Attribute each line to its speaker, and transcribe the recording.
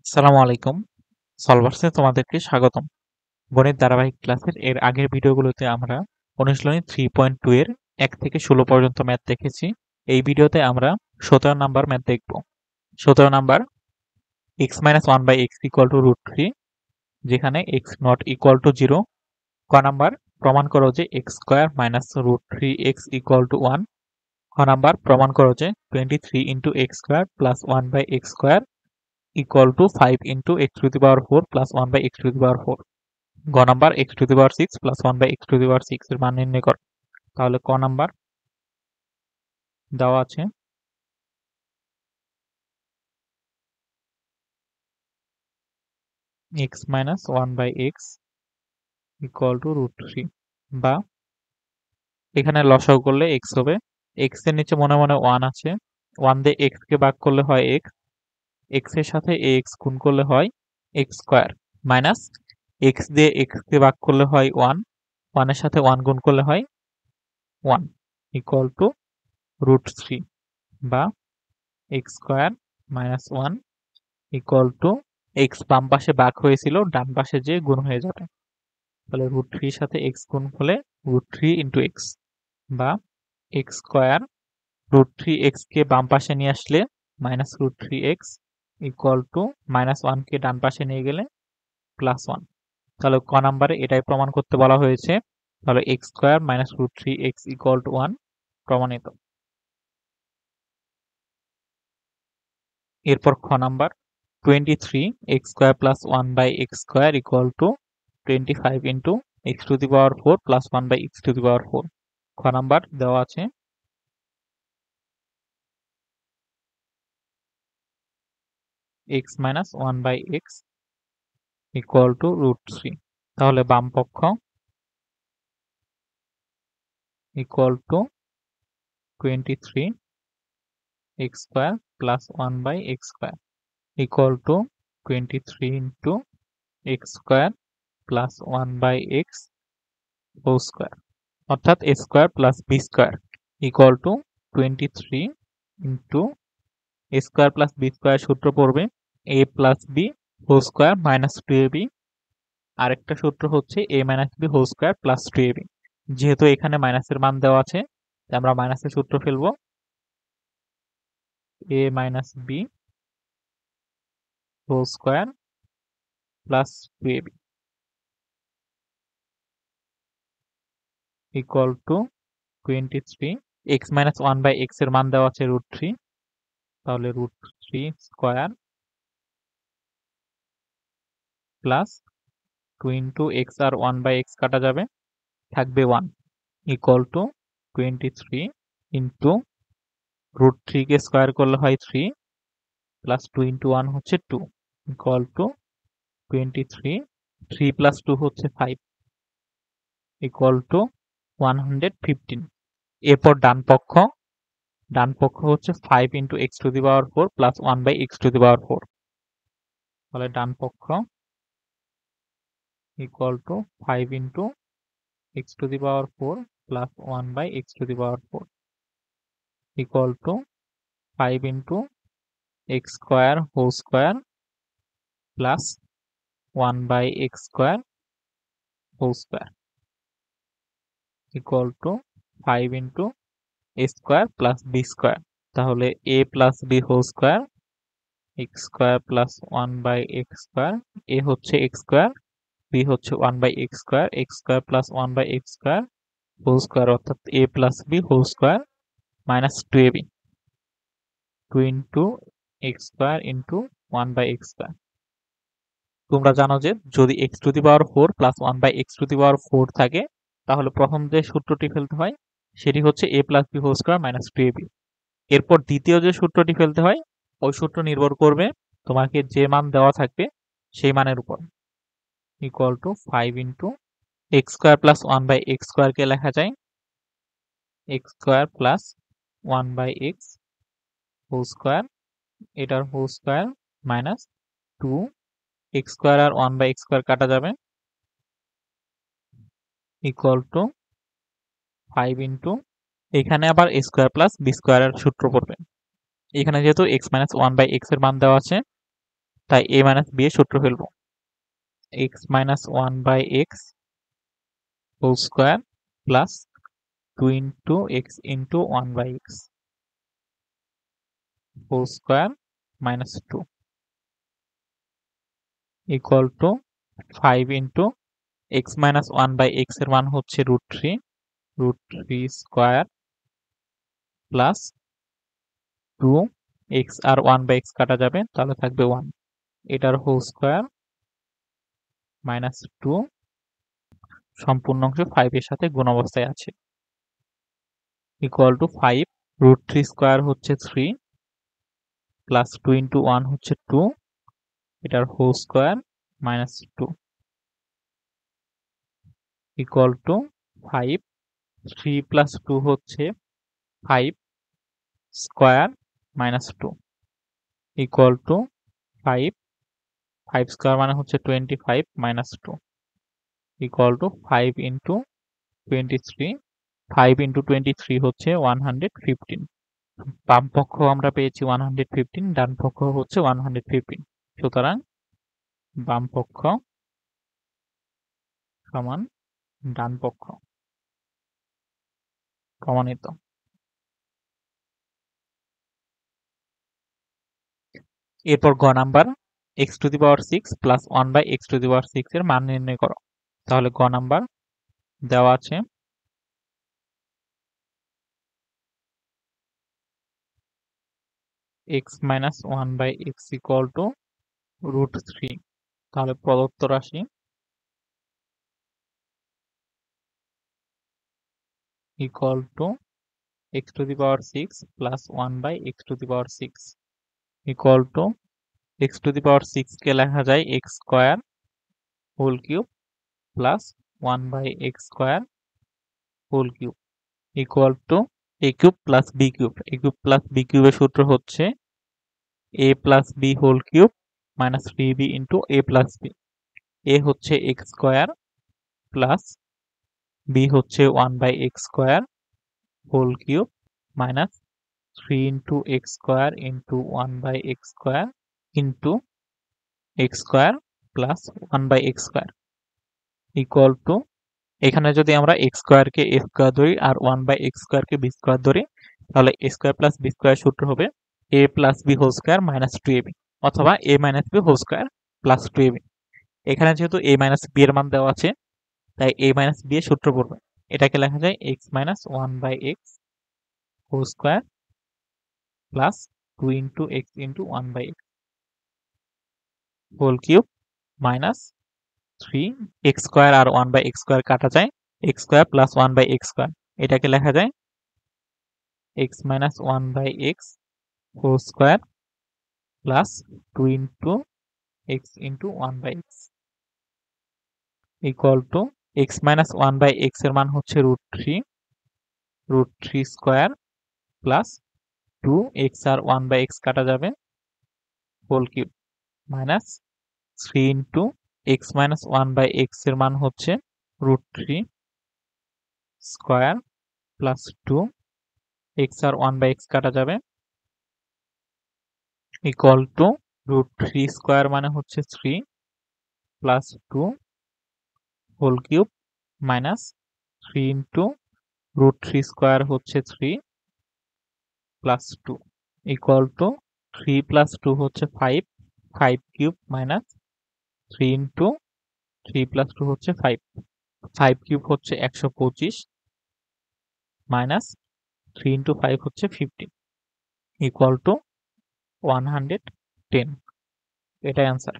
Speaker 1: আসসালামু আলাইকুম। সলভার্সে তোমাদেরকে স্বাগতম। গণিত ধারাবাহিক ক্লাসের এর আগের ভিডিওগুলোতে আমরা অনুশীলনী 3.2 এর 1 থেকে 16 পর্যন্ত ম্যাথ দেখেছি। এই ভিডিওতে আমরা 17 নাম্বার ম্যাথ দেখব। 17 নাম্বার x-1/x = √3, যেখানে x not equal to 0। ক নাম্বার প্রমাণ করো যে x² - √3x = 1। খ নাম্বার প্রমাণ করো যে 23 × x² + 1/x² = 5 × x⁴ + 1/x⁴। গ নাম্বার x⁶ + 1/x⁶ এর মান নির্ণয় করো। তাহলে ক নাম্বার দেওয়া আছে x - 1/x = √3, বা এখানে লসাগু করলে x হবে। x এর নিচে মনে মনে 1 আছে, 1 দিয়ে x কে ভাগ করলে হয় x, x এর সাথে ax গুণ করলে হয় x² মাইনাস x দিয়ে x কে ভাগ করলে হয় 1, 1 এর সাথে 1 গুণ করলে হয় 1 = √3, বা x² - 1 = x বাম পাশে ভাগ হয়েছিল, ডান পাশে যে গুণ হয়ে যাবে। তাহলে √3 এর সাথে x গুণ হলে √3 × x, বা x² √3x কে বাম পাশে নিয়ে আসলে -√3x = -1 কে ডান পাশে নিয়ে গেলে +1। তাহলে ক নাম্বারে এটাই প্রমাণ করতে বলা হয়েছে। তাহলে x² - √3x = 1 প্রমাণিত। এরপর খ number 23 x² + 1/x² = 25 × x⁴ + 1/x⁴। খ নাম্বার দেওয়া আছে x - 1/x = √3। তাহলে বাম পক্ষ = 23 x² + 1/x² = 23 × x² + 1/x², অর্থাৎ a² + b² = 23 × a² + b² সূত্র পড়বে a + b² - 2ab। আরেকটা সূত্র হচ্ছে a - b² + 2ab। যেহেতু এখানে মাইনাসের মান দেওয়া আছে, তাই আমরা মাইনাসের সূত্র ফেলবো। a - b² + 2ab = 23। x - 1/x এর মান দেওয়া আছে √3, তাহলে √3² প্লাস 2 × x আর 1/x কাটা যাবে, থাকবে 1 = 23 × √3 কে স্কয়ার করলে হয় 3 প্লাস 2 × 1 হচ্ছে 2 = 23। 3 + 2 হচ্ছে 5 = 115। এরপর ডান পক্ষ হচ্ছে 5 × x⁴ + 1/x⁴। তাহলে ডান পক্ষ = 5 × x⁴ + 1/x⁴ = 5 × x² plus 1/x² = 5 × a² plus b²। তাহলে a plus b হোল² x² plus 1/x², a হচ্ছে x², b হচ্ছে 1/x², x² plus 1/x² whole, অর্থাৎ a plus b whole minus 2ab 2 × x² × 1/x²। তোমরা জানো যে যদি x⁴ প্লাস 1/x⁴ থাকে, তাহলে প্রথম যে সূত্রটি ফেলতে হয় সেটি হচ্ছে a plus b whole minus 2ab। এরপর দ্বিতীয় যে সূত্রটি ফেলতে হয়, ওই সূত্র নির্ভর করবে তোমাকে যে মান দেওয়া থাকবে সেই মানের উপর। = 5 × x² প্লাস 1/x² কে লেখা যায় x² প্লাস 1/x², এটার হোল² মাইনাস 2, x² আর 1/x² কাটা যাবে = 5 এখানে আবার a² প্লাস b² এর সূত্র পড়বে। এখানে যেহেতু x - 1/x এর মান দেওয়া আছে, তাই a মাইনাস b এর সূত্র ফেলবো। x minus 1 by x whole square plus 2 into x into 1 by x whole square minus 2 equal to 5 into x minus 1 by x এর মান হচ্ছে √3 স্কয়ার প্লাস 2 x আর 1 by x কাটা যাবে তাহলে থাকবে 1 এটার হোল স্কয়ার মাইনাস 2 সম্পূর্ণ অংশ 5 এর সাথে গুণ অবস্থায় আছে ইকুয়াল টু 5 √3 স্কয়ার হচ্ছে 3 প্লাস 2 ইন্টু 1 হচ্ছে 2 এটার whole square minus 2 equal to 5 3 plus 2 হচ্ছে 5 square minus 2 equal to 5 5 square মানে হচ্ছে 25 minus 2 equal to 5 into 23 5 into 23 হচ্ছে 115 বাম পক্ষ আমরা পেয়েছি 115 ডান পক্ষ হচ্ছে 115 সুতরাং বাম পক্ষ সমান ডান পক্ষ প্রমাণিত। এরপর গ number x to the power 6 plus 1 by x to the power 6 এর মান নির্ণয় করো। তাহলে গ নাম্বার দেওয়া আছে x minus 1 by x equal to √3 তাহলে প্রদত্ত রাশি equal to x to the power 6 plus 1 by x to the power 6 equal to x to the power 6 কে লেখা যায় x square whole cube plus 1 by x square whole cube equal to a cube plus b cube a cube plus b কিউবের সূত্র হচ্ছে a plus b whole cube minus 3b into a plus b a হচ্ছে x square plus b হচ্ছে 1 by x square whole cube minus 3 into x square into 1 by x square into x square plus 1 by x square equal to এখানে যদি আমরা x square K a square ধরি আর 1 by x square K b square ধরি তাহলে a square plus b square সূত্র হবে a plus b whole square minus 2ab অথবা a minus b whole square plus 2ab এখানে যেহেতু a minus b এর মান দেওয়া আছে তাই a minus b এর সূত্র পড়বে এটাকে লেখা যায় x minus 1 by x whole square plus 2 into x into 1 by x whole cube minus 3 x square R 1 by x square কাটা যায় x square plus 1 by x square এটাকে লেখা যায় x minus 1 by x whole square plus 2 into x into 1 by x equal to x minus 1 by x এর মান হচ্ছে √3 square plus 2 x আর 1 by x কাটা যাবে whole cube minus 3 into x minus 1 by x এর মান হচ্ছে √3 square plus 2 x আর 1 by x কাটা যাবে ইকুয়াল টু √3 স্কয়ার মানে হচ্ছে 3 plus 2 whole cube minus 3 into √3 square হচ্ছে 3 প্লাস 2 ইকুয়াল টু 3 প্লাস 2 হচ্ছে 5 5 কিউব মাইনাস 3 into 3 প্লাস 2 হচ্ছে 5 5 কিউব হচ্ছে 125 মাইনাস 3 into 5 হচ্ছে 15 ইকুয়াল টু 110 এটাই অ্যান্সার